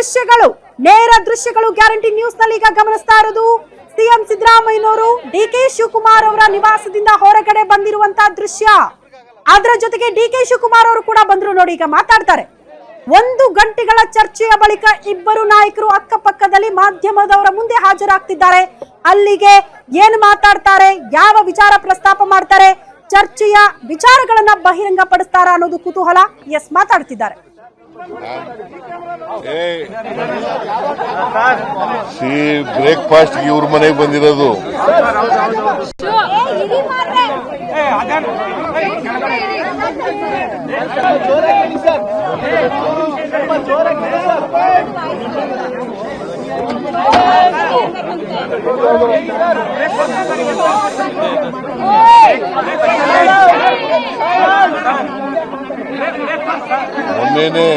ದೃಶ್ಯಗಳು, ನೇರ ದೃಶ್ಯಗಳು ಗ್ಯಾರಂಟಿ ನ್ಯೂಸ್ ನಲ್ಲಿ ಈಗ ಗಮನಿಸ್ತಾ ಇರೋದು. ಸಿಎಂ ಸಿದ್ದರಾಮಯ್ಯನವರು ಡಿಕೆ ಶಿವಕುಮಾರ್ ಅವರ ನಿವಾಸದಿಂದ ಹೊರಗಡೆ ಬಂದಿರುವಂತಹ ದೃಶ್ಯ. ಅದರ ಜೊತೆಗೆ ಡಿಕೆ ಶಿವಕುಮಾರ್ ಅವರು ಕೂಡ ಬಂದ್ರು ನೋಡಿ, ಈಗ ಮಾತಾಡ್ತಾರೆ. 1 ಗಂಟೆಗಳ ಚರ್ಚೆಯ ಬಳಿಕ ಇಬ್ಬರು ನಾಯಕರು ಅಕ್ಕಪಕ್ಕದಲ್ಲಿ ಮಾಧ್ಯಮದವರ ಮುಂದೆ ಹಾಜರಾಗ್ತಿದ್ದಾರೆ. ಅಲ್ಲಿಗೆ ಏನು ಮಾತಾಡ್ತಾರೆ, ಯಾವ ವಿಚಾರ ಪ್ರಸ್ತಾಪ ಮಾಡ್ತಾರೆ, ಚರ್ಚೆಯ ವಿಚಾರಗಳನ್ನ ಬಹಿರಂಗ ಪಡಿಸ್ತಾರ ಅನ್ನೋದು ಕುತೂಹಲ. ಎಸ್, ಮಾತಾಡ್ತಿದ್ದಾರೆ. ಬ್ರೇಕ್ಫಾಸ್ಟ್ ಇವ್ರ ಮನೆಗೆ ಬಂದಿರೋದು. ಮೊನ್ನೆನೆ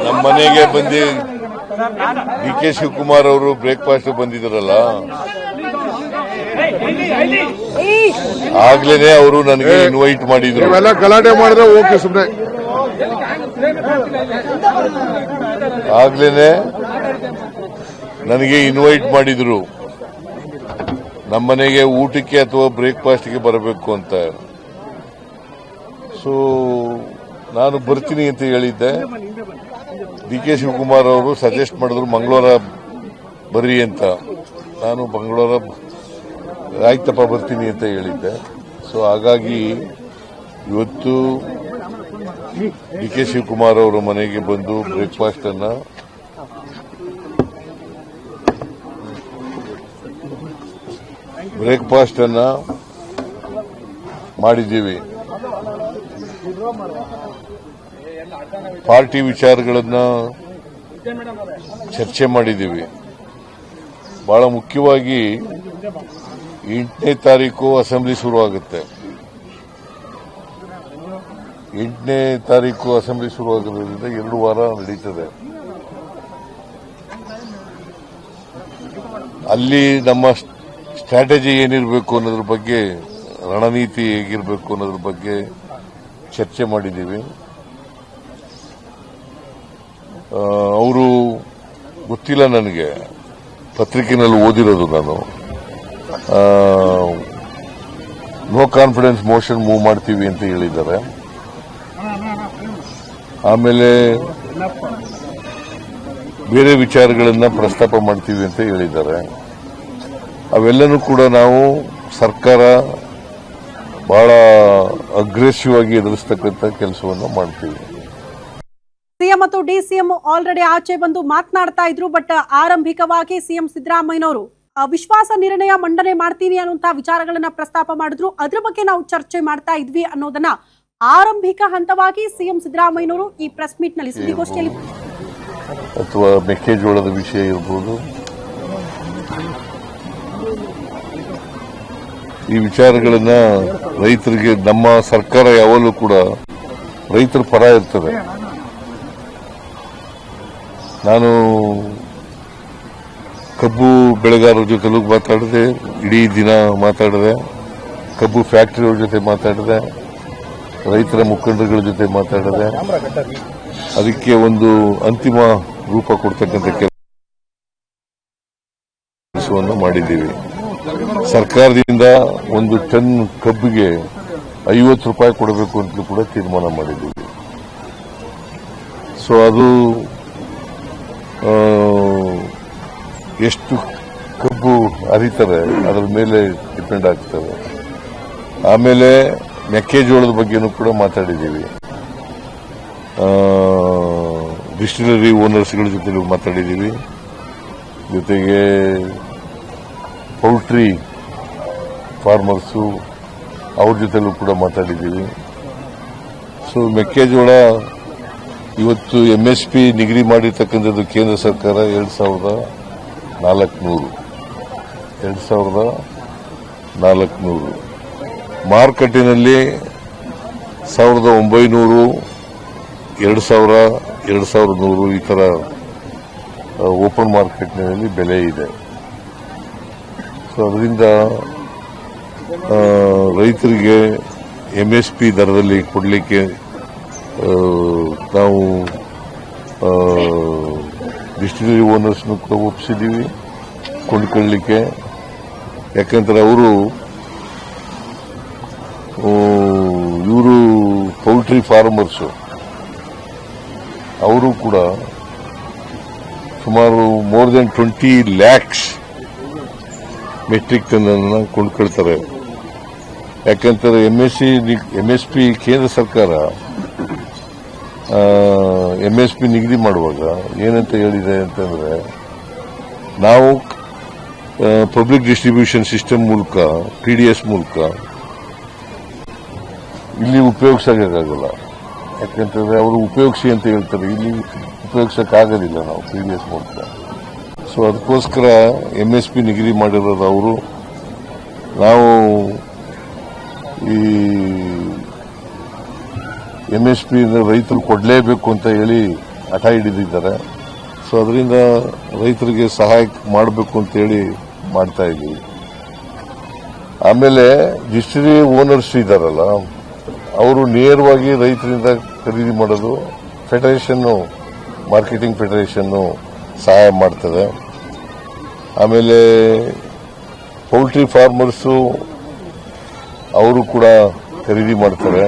ನಮ್ಮ ಮನೆಗೆ ಬಂದು ಡಿಕೆ ಶಿವಕುಮಾರ್ ಅವರು ಬ್ರೇಕ್ಫಾಸ್ಟ್ ಬಂದಿದ್ರಲ್ಲ, ಆಗ್ಲೇನೆ ಅವರು ನನಗೆ ಇನ್ವೈಟ್ ಮಾಡಿದ್ರು. ಗಲಾಟೆ ಮಾಡಿದ್ರೆ ಓಕೆ, ಸುಮ್ಮನೆ ಆಗ್ಲೇನೆ ನನಗೆ ಇನ್ವೈಟ್ ಮಾಡಿದ್ರು ನಮ್ಮನೆಗೆ ಊಟಕ್ಕೆ ಅಥವಾ ಬ್ರೇಕ್ಫಾಸ್ಟ್ಗೆ ಬರಬೇಕು ಅಂತ. ಸೊ ನಾನು ಬರ್ತೀನಿ ಅಂತ ಹೇಳಿದ್ದೆ. ಡಿಕೆ ಶಿವಕುಮಾರ್ ಅವರು ಸಜೆಸ್ಟ್ ಮಾಡಿದ್ರು ಮಂಗಳವಾರ ಬರ್ರಿ ಅಂತ. ನಾನು ಮಂಗಳವಾರ ಆಯ್ತಪ್ಪ ಬರ್ತೀನಿ ಅಂತ ಹೇಳಿದ್ದೆ. ಸೊ ಹಾಗಾಗಿ ಇವತ್ತು ಡಿಕೆ ಶಿವಕುಮಾರ್ ಅವರ ಮನೆಗೆ ಬಂದು ಬ್ರೇಕ್ಫಾಸ್ಟ್ ಅನ್ನ ಮಾಡಿದ್ದೀವಿ. ಪಾರ್ಟಿ ವಿಚಾರಗಳನ್ನ ಚರ್ಚೆ ಮಾಡಿದ್ದೀವಿ. ಬಹಳ ಮುಖ್ಯವಾಗಿ 8ನೇ ತಾರೀಕು ಅಸೆಂಬ್ಲಿ ಶುರುವಾಗುತ್ತೆ. 8ನೇ ತಾರೀಕು ಅಸೆಂಬ್ಲಿ ಶುರುವಾಗೋದ್ರಿಂದ 2 ವಾರ ನಡೀತದೆ. ಅಲ್ಲಿ ನಮ್ಮ ಸ್ಟ್ರಾಟಜಿ ಏನಿರಬೇಕು ಅನ್ನೋದ್ರ ಬಗ್ಗೆ, ರಣನೀತಿ ಹೇಗಿರಬೇಕು ಅನ್ನೋದ್ರ ಬಗ್ಗೆ ಚರ್ಚೆ ಮಾಡಿದ್ದೀವಿ. ಅವರು ಗೊತ್ತಿಲ್ಲ ನನಗೆ, ಪತ್ರಿಕೆನಲ್ಲಿ ಓದಿರೋದು ನಾನು. ನೋ ಕಾನ್ಫಿಡೆನ್ಸ್ ಮೋಷನ್ ಮೂವ್ ಮಾಡ್ತೀವಿ ಅಂತ ಹೇಳಿದ್ದಾರೆ. ಆಮೇಲೆ ಬೇರೆ ವಿಚಾರಗಳನ್ನ ಪ್ರಸ್ತಾಪ ಮಾಡ್ತೀವಿ ಅಂತ ಹೇಳಿದ್ದಾರೆ. ಅವೆಲ್ಲನೂ ಕೂಡ ನಾವು ಸರ್ಕಾರ ಬಹಳ ಅಗ್ರೆಸಿವ್ ಆಗಿ ಎದುರಿಸತಕ್ಕಂಥ ಕೆಲಸವನ್ನು ಮಾಡ್ತೀವಿ. ಸಿಎಂ ಮತ್ತು ಡಿಸಿಎಂ ಆಲ್ರೆಡಿ ಆಚೆ ಬಂದು ಮಾತನಾಡ್ತಾ ಇದ್ರು. ಬಟ್ ಆರಂಭಿಕವಾಗಿ ಸಿಎಂ ಸಿದ್ದರಾಮಯ್ಯನವರು ವಿಶ್ವಾಸ ನಿರ್ಣಯ ಮಂಡನೆ ಮಾಡ್ತೀವಿ ಅನ್ನುವಂತಹ ವಿಚಾರಗಳನ್ನ ಪ್ರಸ್ತಾಪ ಮಾಡಿದ್ರು. ಅದ್ರ ಬಗ್ಗೆ ನಾವು ಚರ್ಚೆ ಮಾಡ್ತಾ ಇದ್ವಿ ಅನ್ನೋದನ್ನ ಆರಂಭಿಕ ಹಂತವಾಗಿ ಸಿಎಂ ಸಿದ್ದರಾಮಯ್ಯನವರು ಈ ಪ್ರೆಸ್ ಮೀಟ್ ನಲ್ಲಿ, ಸುದ್ದಿಗೋಷ್ಠಿಯಲ್ಲಿ, ಅಥವಾ ಮೆಕ್ಕೆಜೋಳದ ವಿಷಯ ಇರಬಹುದು, ಈ ವಿಚಾರಗಳನ್ನ ರೈತರಿಗೆ ನಮ್ಮ ಸರ್ಕಾರ ಯಾವಾಗಲೂ ಕೂಡ ರೈತರ ಪರ ಇರ್ತದೆ. ನಾನು ಕಬ್ಬು ಬೆಳೆಗಾರರ ಜೊತೆಲೂ ಮಾತಾಡಿದೆ, ಇಡೀ ದಿನ ಮಾತಾಡಿದೆ. ಕಬ್ಬು ಫ್ಯಾಕ್ಟರಿಯವ್ರ ಜೊತೆ ಮಾತಾಡಿದೆ, ರೈತರ ಮುಖಂಡರುಗಳ ಜೊತೆ ಮಾತಾಡಿದೆ. ಅದಕ್ಕೆ ಒಂದು ಅಂತಿಮ ರೂಪ ಕೊಡ್ತಕ್ಕಂಥ ಕೆಲಸವನ್ನು ಮಾಡಿದ್ದೀವಿ. ಸರ್ಕಾರದಿಂದ 1 ಟನ್ ಕಬ್ಬಿಗೆ 50 ರೂಪಾಯಿ ಕೊಡಬೇಕು ಅಂತಲೂ ಕೂಡ ತೀರ್ಮಾನ ಮಾಡಿದ್ದೀವಿ. ಸೊ ಅದು ಎಷ್ಟು ಕಬ್ಬು ಹರಿತಾರೆ ಅದರ ಮೇಲೆ ಡಿಪೆಂಡ್ ಆಗ್ತದೆ. ಆಮೇಲೆ ಮೆಕ್ಕೆಜೋಳದ ಬಗ್ಗೆನೂ ಕೂಡ ಮಾತಾಡಿದ್ದೀವಿ. ಡಿಸ್ಟಿಲರಿ ಓನರ್ಸ್ಗಳ ಜೊತೆ ಮಾತಾಡಿದ್ದೀವಿ. ಜೊತೆಗೆ ಪೌಲ್ಟ್ರಿ ಫಾರ್ಮರ್ಸು ಅವ್ರ ಜೊತೆಲೂ ಕೂಡ ಮಾತಾಡಿದ್ದೀವಿ. ಸೊ ಮೆಕ್ಕೆಜೋಳ ಇವತ್ತು MSP ನಿಗದಿ ಮಾಡಿರ್ತಕ್ಕಂಥದ್ದು ಕೇಂದ್ರ ಸರ್ಕಾರ 2400 ಮಾರುಕಟ್ಟೆನಲ್ಲಿ 1900, 2000, 2100 ಈ ತರ ಓಪನ್ ಮಾರ್ಕೆಟ್ನಲ್ಲಿ ಬೆಲೆ ಇದೆ. ಸೊ ಅದರಿಂದ ರೈತರಿಗೆ MSP ದರದಲ್ಲಿ ಕೊಡಲಿಕ್ಕೆ ನಾವು ಡಿಸ್ಟಿಲರಿ ಓನರ್ಸ್ನು ಕೂಡ ಒಪ್ಪಿಸಿದ್ದೀವಿ ಕೊಂಡ್ಕೊಳ್ಳಿಕ್ಕೆ. ಯಾಕಂದ್ರೆ ಅವರು ಪೌಲ್ಟ್ರಿ ಫಾರ್ಮರ್ಸು ಅವರು ಕೂಡ ಸುಮಾರು more than 20 lakhs metric ton ಅನ್ನು ಕೊಂಡ್ಕೊಳ್ತಾರೆ. ಯಾಕಂತಾರೆ MSP ಕೇಂದ್ರ ಸರ್ಕಾರ MSP ನಿಗದಿ ಮಾಡುವಾಗ ಏನಂತ ಹೇಳಿದೆ ಅಂತಂದ್ರೆ, ನಾವು ಪಬ್ಲಿಕ್ ಡಿಸ್ಟ್ರಿಬ್ಯೂಷನ್ ಸಿಸ್ಟಮ್ ಮೂಲಕ PDS ಮೂಲಕ ಇಲ್ಲಿ ಉಪಯೋಗಿಸೋಕ್ಕಾಗಲ್ಲ. ಯಾಕಂತಂದ್ರೆ ಅವರು ಉಪಯೋಗಿಸಿ ಅಂತ ಹೇಳ್ತಾರೆ, ಇಲ್ಲಿ ಉಪಯೋಗಿಸೋಕ್ಕಾಗೋದಿಲ್ಲ ನಾವು PDS ಮೂಲಕ. ಸೊ ಅದಕ್ಕೋಸ್ಕರ MSP ನಿಗದಿ ಮಾಡಿರೋದು ಅವರು. ನಾವು ಈ MSP ರೈತರು ಕೊಡಲೇಬೇಕು ಅಂತ ಹೇಳಿ ಹಠ ಹಿಡಿದಿದ್ದಾರೆ. ಸೊ ಅದರಿಂದ ರೈತರಿಗೆ ಸಹಾಯ ಮಾಡಬೇಕು ಅಂತ ಹೇಳಿ ಮಾಡ್ತಾ ಇದ್ದೀವಿ. ಆಮೇಲೆ ಡಿಸ್ಟಿಲರಿ ಓನರ್ಸ್ ಇದ್ದಾರಲ್ಲ, ಅವರು ನೇರವಾಗಿ ರೈತರಿಂದ ಖರೀದಿ ಮಾಡೋದು. ಫೆಡರೇಷನ್ನು, ಮಾರ್ಕೆಟಿಂಗ್ ಫೆಡರೇಷನ್ನು ಸಹಾಯ ಮಾಡ್ತದೆ. ಆಮೇಲೆ ಪೌಲ್ಟ್ರಿ ಫಾರ್ಮರ್ಸು ಅವರು ಕೂಡ ಖರೀದಿ ಮಾಡ್ತಾರೆ.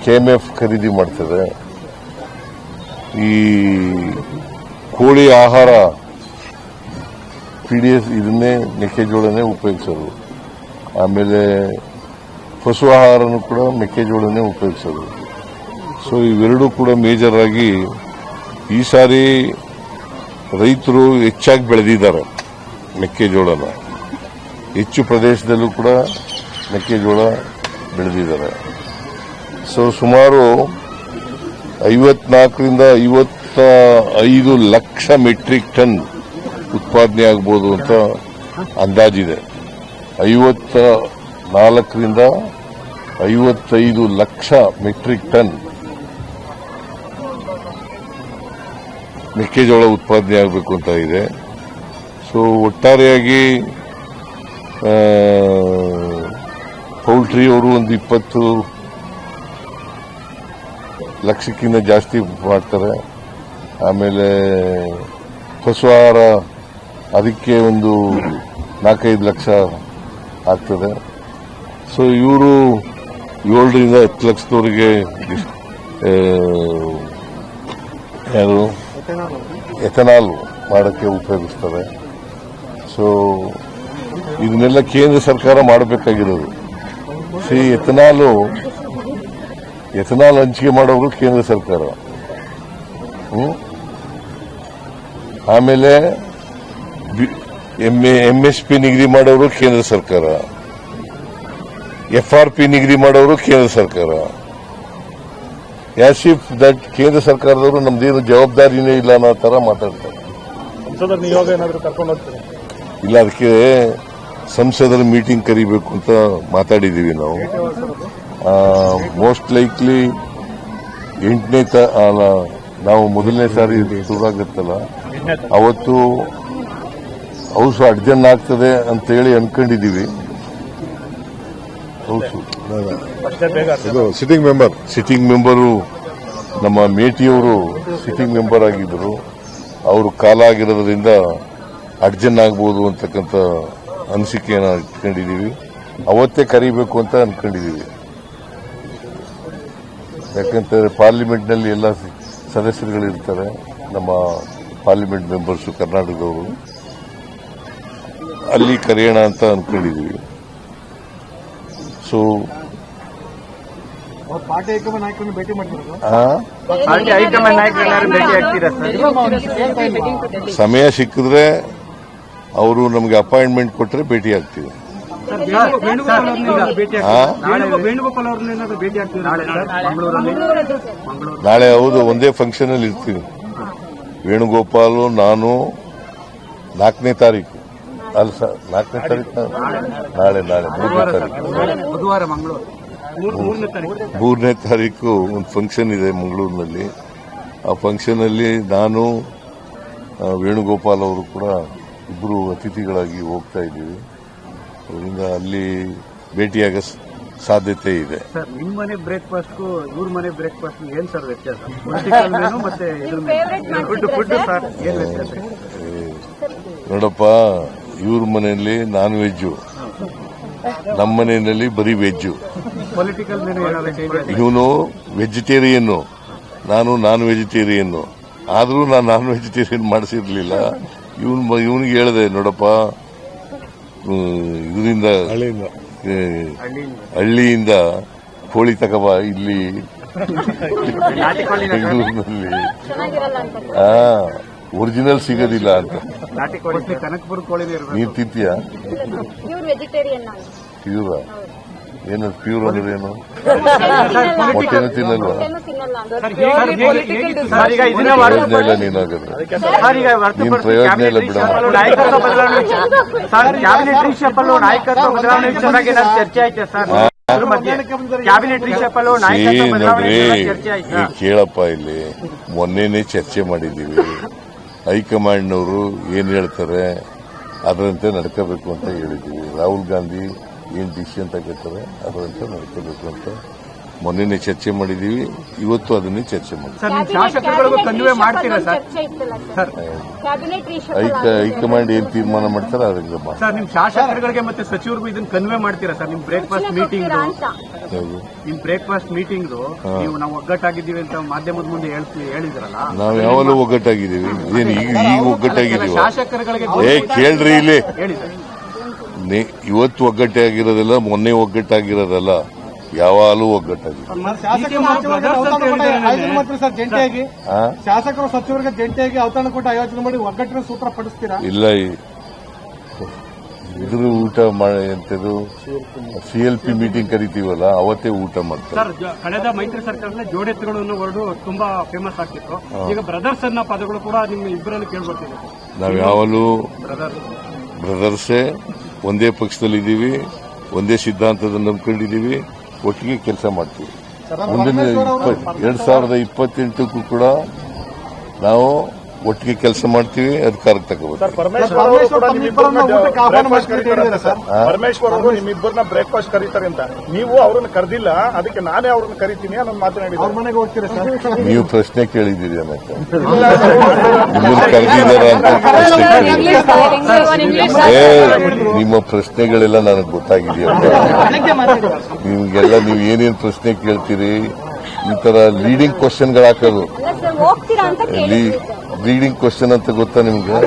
KMF ಖರೀದಿ ಮಾಡ್ತದೆ. ಈ ಕೋಳಿ ಆಹಾರ PDS ಇದನ್ನೇ ಮೆಕ್ಕೆಜೋಳನೇ ಉಪಯೋಗಿಸೋದು. ಆಮೇಲೆ ಪಶು ಆಹಾರನೂ ಕೂಡ ಮೆಕ್ಕೆಜೋಳನೇ ಉಪಯೋಗಿಸೋದು. ಸೊ ಇವೆರಡೂ ಕೂಡ ಮೇಜರ್ ಆಗಿ ಈ ಸಾರಿ ರೈತರು ಹೆಚ್ಚಾಗಿ ಬೆಳೆದಿದ್ದಾರೆ ಮೆಕ್ಕೆಜೋಳನ. ಹೆಚ್ಚು ಪ್ರದೇಶದಲ್ಲೂ ಕೂಡ ಮೆಕ್ಕೆಜೋಳ ಬೆಳೆದಿದ್ದಾರೆ. ಸೊ ಸುಮಾರು 54ರಿಂದ 55 ಲಕ್ಷ ಮೆಟ್ರಿಕ್ ಟನ್ ಉತ್ಪಾದನೆ ಆಗ್ಬೋದು ಅಂತ ಅಂದಾಜಿದೆ. 54ರಿಂದ 55 ಲಕ್ಷ ಮೆಟ್ರಿಕ್ ಟನ್ ಮೆಕ್ಕೆಜೋಳ ಉತ್ಪಾದನೆ ಆಗಬೇಕು ಅಂತ ಇದೆ. ಸೊ ಒಟ್ಟಾರೆಯಾಗಿ ಪೌಲ್ಟ್ರಿ ಅವರು ಒಂದು 20 ಲಕ್ಷಕ್ಕಿಂತ ಜಾಸ್ತಿ ಮಾಡ್ತಾರೆ. ಆಮೇಲೆ ಪಶು ಆಹಾರ ಅದಕ್ಕೆ ಒಂದು 4-5 ಲಕ್ಷ ಆಗ್ತದೆ. ಸೊ ಇವರು 7ರಿಂದ 10 ಲಕ್ಷದವರೆಗೆ ಯಾರು ಎಥನಾಲ್ ಮಾಡೋಕ್ಕೆ ಉಪಯೋಗಿಸ್ತಾರೆ. ಸೊ ಇದನ್ನೆಲ್ಲ ಕೇಂದ್ರ ಸರ್ಕಾರ ಮಾಡಬೇಕಾಗಿರೋದು. ಎಥನಾಲ್ ಹಂಚಿಕೆ ಮಾಡೋರು ಕೇಂದ್ರ ಸರ್ಕಾರ. ಆಮೇಲೆ MSP ನಿಗದಿ ಮಾಡೋರು ಕೇಂದ್ರ ಸರ್ಕಾರ, FRP ನಿಗದಿ ಮಾಡೋರು ಕೇಂದ್ರ ಸರ್ಕಾರ. ಆಸ್ ಇಫ್ ದಟ್ ಕೇಂದ್ರ ಸರ್ಕಾರದವರು ನಮ್ದೇನು ಜವಾಬ್ದಾರಿನೇ ಇಲ್ಲ ಅನ್ನೋ ತರ ಮಾತಾಡ್ತಾರೆ. ಇಲ್ಲ, ಅದಕ್ಕೆ ಸಂಸದರ ಮೀಟಿಂಗ್ ಕರಿಬೇಕು ಅಂತ ಮಾತಾಡಿದೀವಿ ನಾವು. ಮೋಸ್ಟ್ ಲೈಕ್ಲಿ 8ನೇ ನಾವು ಮೊದಲನೇ ಸಾರಿ ಶುರುವಾಗುತ್ತಲ್ಲ ಅವತ್ತು ಹೌಸ್ ಅಡ್ಜನ್ ಆಗ್ತದೆ ಅಂತ ಹೇಳಿ ಅನ್ಕೊಂಡಿದೀವಿ. ಸಿಟ್ಟಿಂಗ್ ಮೆಂಬರು ನಮ್ಮ ಮೇಟಿಯವರು ಸಿಟ್ಟಿಂಗ್ ಮೆಂಬರ್ ಆಗಿದ್ದರು. ಅವರು ಕಾಲ ಆಗಿರೋದ್ರಿಂದ ಅಡ್ಜನ್ ಆಗ್ಬೋದು ಅಂತಕ್ಕಂಥ ಅನಿಸಿಕೆಯನ್ನು ಇಟ್ಕೊಂಡಿದ್ದೀವಿ. ಅವತ್ತೇ ಕರಿಬೇಕು ಅಂತ ಅನ್ಕೊಂಡಿದ್ದೀವಿ. ಯಾಕಂತಂದ್ರೆ ಪಾರ್ಲಿಮೆಂಟ್ನಲ್ಲಿ ಎಲ್ಲ ಸದಸ್ಯರುಗಳಿರ್ತಾರೆ, ನಮ್ಮ ಪಾರ್ಲಿಮೆಂಟ್ ಮೆಂಬರ್ಸು ಕರ್ನಾಟಕದವರು. ಅಲ್ಲಿ ಕರೆಯೋಣ ಅಂತ ಅನ್ಕೊಂಡಿದ್ದೀವಿ. ಸೊ ಪಾರ್ಟಿ ಹೈಕಮಾಂಡ್ ನಾಯಕರನ್ನು ಭೇಟಿ ಮಾಡ್ತಿರೋದು, ಸಮಯ ಸಿಕ್ಕಿದ್ರೆ ಅವರು ನಮಗೆ ಅಪಾಯಿಂಟ್ಮೆಂಟ್ ಕೊಟ್ಟರೆ ಭೇಟಿ ಆಗ್ತೀವಿ. ನಾಳೆ ಹೌದು, ಒಂದೇ ಫಂಕ್ಷನ್ ಅಲ್ಲಿ ಇರ್ತೀವಿ. ವೇಣುಗೋಪಾಲು, ನಾನು 4ನೇ ತಾರೀಕು ಅಲ್ಲ ಸರ್, 4ನೇ ತಾರೀಕು ನಾಳೆ 3ನೇ ತಾರೀಕು 3ನೇ ತಾರೀಕು ಒಂದು ಫಂಕ್ಷನ್ ಇದೆ ಮಂಗಳೂರಿನಲ್ಲಿ. ಆ ಫಂಕ್ಷನ್ ಅಲ್ಲಿ ನಾನು ವೇಣುಗೋಪಾಲ್ ಅವರು ಕೂಡ ಇಬ್ಬರು ಅತಿಥಿಗಳಾಗಿ ಹೋಗ್ತಾ ಇದ್ದೀವಿ. ಅದರಿಂದ ಅಲ್ಲಿ ಭೇಟಿಯಾಗ ಸಾಧ್ಯತೆ ಇದೆ. ಸರ್ ನಿಮ್ಮ ಮನೆ ಬ್ರೇಕ್ಫಾಸ್ಟ್ಗೂ ಇವ್ರ ಮನೆ ಬ್ರೇಕ್ಫಾಸ್ಟ್ ಏನ್ ಸರ್ ವ್ಯತ್ಯಾಸ? ಪೊಲಿಟಿಕಲ್ ಮೆನು ಮತ್ತೆ ಫುಡ್ ಸರ್ ಏನ್ ವ್ಯತ್ಯಾಸ? ನೋಡಪ್ಪ, ಇವ್ರ ಮನೆಯಲ್ಲಿ ನಾನ್ ವೆಜ್ಜು, ನಮ್ಮ ಮನೆಯಲ್ಲಿ ಬರೀ ವೆಜ್ಜು. ಪೊಲಿಟಿಕಲ್ ಮೆನು ಇವನು ವೆಜಿಟೇರಿಯನ್ನು, ನಾನು ನಾನ್ ವೆಜಿಟೇರಿಯನ್ನು. ಆದರೂ ನಾನು ನಾನ್ ವೆಜಿಟೇರಿಯನ್ ಮಾಡಿಸಿರ್ಲಿಲ್ಲ. ಇವನಿಗೆ ಹೇಳಿದೆ, ನೋಡಪ್ಪ, ಇದರಿಂದ ಹಳ್ಳಿಯಿಂದ ಕೋಳಿ ತಗಬ ಇಲ್ಲಿ ಬೆಂಗಳೂರಿನಲ್ಲಿ ಒರಿಜಿನಲ್ ಸಿಗೋದಿಲ್ಲ ಅಂತ. ಕನಕಪುರ ಕೋಳಿ ನೀನ್ ತಿಂತೀಯ? ಪ್ಯೂರ ಏನು? ಪ್ಯೂರ್ ಅಂದ್ರೆ ಏನು? ಮೊಟ್ಟೆನೂ ತಿನ್ನಲ್ವಾ? ಪ್ರಯೋಜನ ಇಲ್ಲ ನೀನಾಗದ್ರೆ. ನೀನ್ ಪ್ರಯೋಜನ ಇಲ್ಲ ಬಿಡಮ್ಮ. ಕೇಳಪ್ಪ, ಇಲ್ಲಿ ಮೊನ್ನೆನೆ ಚರ್ಚೆ ಮಾಡಿದ್ದೀವಿ. ಹೈಕಮಾಂಡ್ನವರು ಏನ್ ಹೇಳ್ತಾರೆ ಅದರಂತೆ ನಡ್ಕೋಬೇಕು ಅಂತ ಹೇಳಿದ್ದೀವಿ. ರಾಹುಲ್ ಗಾಂಧಿ ಏನ್ ಡಿಸಿಷನ್ ತಗೋತಾರೆ ಅದರಂತೆ ನಡ್ಕೋಬೇಕು ಅಂತ ಮೊನ್ನೆನೆ ಚರ್ಚೆ ಮಾಡಿದ್ದೀವಿ. ಇವತ್ತು ಅದನ್ನೇ ಚರ್ಚೆ ಮಾಡಿದ್ದೀವಿ. ಹೈಕಮಾಂಡ್ ಏನ್ ತೀರ್ಮಾನ ಮಾಡ್ತಾರೆ ಅದಕ್ಕೆ ಸರ್ ನಿಮ್ ಶಾಸಕರುಗಳಿಗೆ ಮತ್ತೆ ಸಚಿವರಿಗೂ ಇದನ್ನ ಕನ್ವೆ ಮಾಡ್ತೀರಾ ಸರ್? ನಿಮ್ ಬ್ರೇಕ್ಫಾಸ್ಟ್ ಮೀಟಿಂಗ್ ನೀವು ನಾವು ಒಗ್ಗಟ್ಟಾಗಿದ್ದೀವಿ ಅಂತ ಮಾಧ್ಯಮದ ಮುಂದೆ ಹೇಳಿದ್ರಲ್ಲ, ನಾವು ಯಾವಾಗಲೂ ಒಗ್ಗಟ್ಟಾಗಿದ್ದೀವಿ. ಏನು ಈಗ ಒಗ್ಗಟ್ಟಾಗಿದ್ದೀವಿ? ಶಾಸಕರುಗಳಿಗೆ ಕೇಳ್ರಿ, ಇಲ್ಲಿ ಹೇಳಿ ಸರ್. ಇವತ್ತು ಒಗ್ಗಟ್ಟಾಗಿರೋದಲ್ಲ, ಮೊನ್ನೆ ಒಗ್ಗಟ್ಟಾಗಿರೋದಲ್ಲ, ಯಾವಾಗಲೂ ಒಗ್ಗಟ್ಟಾಗಿದೆ. ಜಂಟಿಯಾಗಿ ಶಾಸಕರು ಸಚಿವರಿಗೆ ಜಂಟಿಯಾಗಿ ಔತಣ ಕೊಟ್ಟು ಆಯೋಜನೆ ಮಾಡಿ ಒಗ್ಗಟ್ಟಿನ ಸೂತ್ರ ಪಡಿಸ್ತೀರಾ? ಇಲ್ಲ, ಇದ್ರ ಊಟ ಎಂತದು CLP ಮೀಟಿಂಗ್ ಕರಿತೀವಲ್ಲ, ಅವತ್ತೇ ಊಟ ಮಾಡ್ತಾರೆ. ಸರ್, ಕಳೆದ ಮೈತ್ರಿ ಸರ್ಕಾರದಲ್ಲಿ ಜೋಡೆತ್ತುಗಳು ಅನ್ನೋ ವರ್ಡು ತುಂಬಾ ಫೇಮಸ್ ಆಗ್ತಿತ್ತು. ಈಗ ಬ್ರದರ್ಸ್ ಅನ್ನೋ ಪದಗಳು ಕೂಡ ನಿಮ್ಮ ಇಬ್ಬರಲ್ಲಿ ಕೇಳ್ಬರ್ತಿದೆ. ನಾವ್ ಯಾವಾಗಲೂ ಬ್ರದರ್ಸೇ, ಒಂದೇ ಪಕ್ಷದಲ್ಲಿದ್ದೀವಿ, ಒಂದೇ ಸಿದ್ಧಾಂತದ ನಂಬ್ಕೊಂಡಿದ್ದೀವಿ, ಒಟ್ಟಿಗೆ ಕೆಲಸ ಮಾಡ್ತೀವಿ. ಮುಂದಿನ 2028ಕ್ಕೂ ಕೂಡ ನಾವು ಒಟ್ಟಿಗೆ ಕೆಲಸ ಮಾಡ್ತೀವಿ, ಅಧಿಕಾರಕ್ಕೆ ತಗೋಬೇಕು. ಪರಮೇಶ್ವರ್ ಅವರು ನಿಮ್ಮಿಬ್ಬರನ್ನ ಬ್ರೇಕ್ಫಾಸ್ಟ್ ಕರೀತಾರೆ ಅಂತ ನೀವು ಅವ್ರನ್ನ ಕರೆದಿಲ್ಲ, ಅದಕ್ಕೆ ನಾನೇ ಅವ್ರನ್ನ ಕರಿತೀನಿ ಅನ್ನೋ ಮಾತನಾಡಿದ್ದೀನಿ. ನೀವು ಪ್ರಶ್ನೆ ಕೇಳಿದ್ದೀರಿ ಅನ್ನಕ್ಕೆ, ನಿಮ್ಮನ್ನು ಕರೆದಿದ್ದಾರ ಅಂತ ಪ್ರಶ್ನೆ ಕೇಳಿದ್ದೀರಿ. ನಿಮ್ಮ ಪ್ರಶ್ನೆಗಳೆಲ್ಲ ನನಗೆ ಗೊತ್ತಾಗಿದೆಯಪ್ಪ. ನಿಮ್ಗೆಲ್ಲ ನೀವು ಏನೇನು ಪ್ರಶ್ನೆ ಕೇಳ್ತೀರಿ, ಈ ತರ ಲೀಡಿಂಗ್ ಕ್ವಶನ್ಗಳು ಹಾಕೋದು. ಲೀಡಿಂಗ್ ಕ್ವಶನ್ ಅಂತ ಗೊತ್ತಾ ನಿಮ್ಗೆ?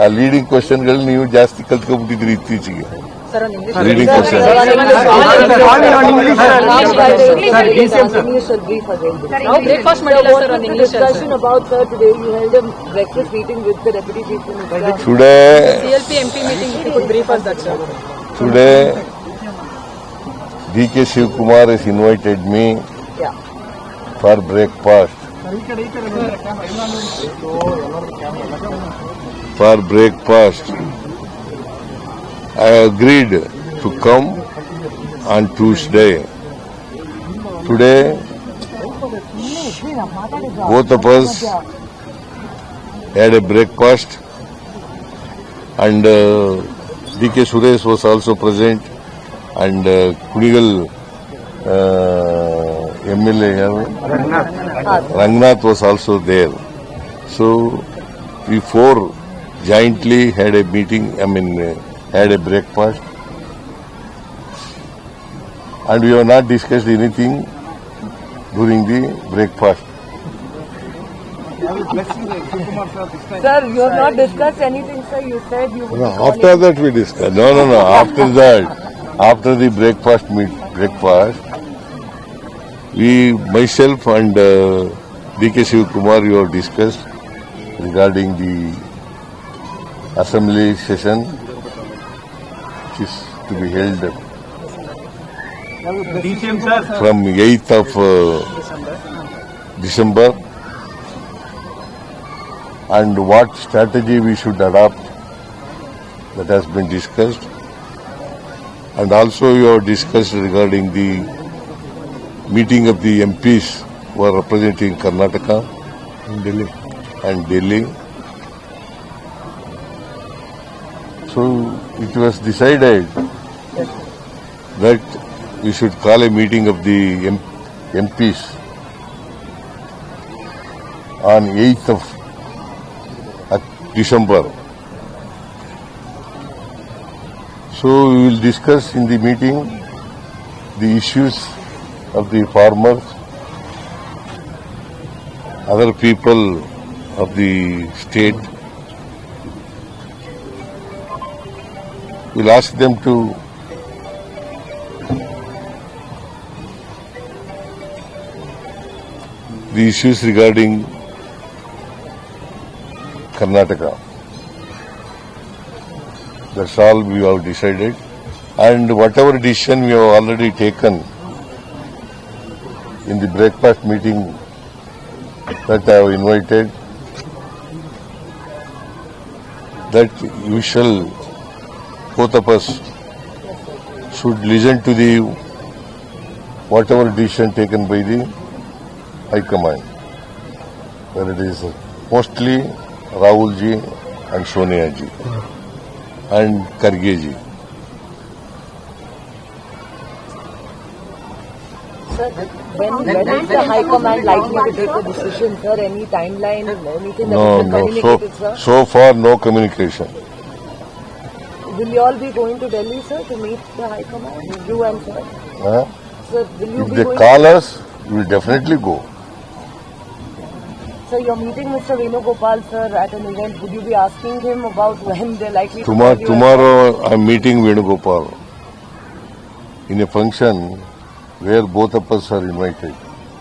ಆ ಲೀಡಿಂಗ್ ಕ್ವಶನ್ಗಳು ನೀವು ಜಾಸ್ತಿ ಕಲ್ತ್ಕೊಂಡ್ಬಿಟ್ಟಿದ್ರಿ ಇತ್ತೀಚೆಗೆ. Leading question today DK Shivkumar has invited me for breakfast. For breakfast, I agreed to come on Tuesday. Today, both of us had a breakfast, and DK Suresh was also present, and Kunigal MLA Rangnath was also there. So we four jointly had a meeting, had a breakfast, and we have not discussed anything during the breakfast. Sir, you have not discussed anything, sir. You said you would. After that we discussed. No. After that, after the breakfast, we, myself and DK Shivkumar, you have discussed regarding the assembly session which is to be held from 8th of December, and what strategy we should adopt, that has been discussed. And also you have discussed regarding the meeting of the MPs who are representing Karnataka and Delhi. So it was decided that we should call a meeting of the MPs on 8th of December. So we will discuss in the meeting the issues of the farmers, other people of the state. We'll ask them to the issues regarding Karnataka. That's all we have decided. And whatever decision we have already taken in the breakfast meeting that I have invited, that we shall, both of us, should listen to the whatever decision taken by the High Command. Where it is mostly Rahul ji and Sonia ji and Karge ji. Sir, when is the High Command likely to take a decision, sir? Any timeline, anything that has been No. communicated, sir? So far, no communication. Will you all be going to Delhi, sir, to meet the High Command? You and sir? Huh? Sir, will you If be they going? call us, we will definitely go. Sir, you're meeting Mr. Venugopal, sir, at an event. Would you be asking him about when they're likely to call you? Tomorrow, I am meeting Venugopal in a function where both of us are invited.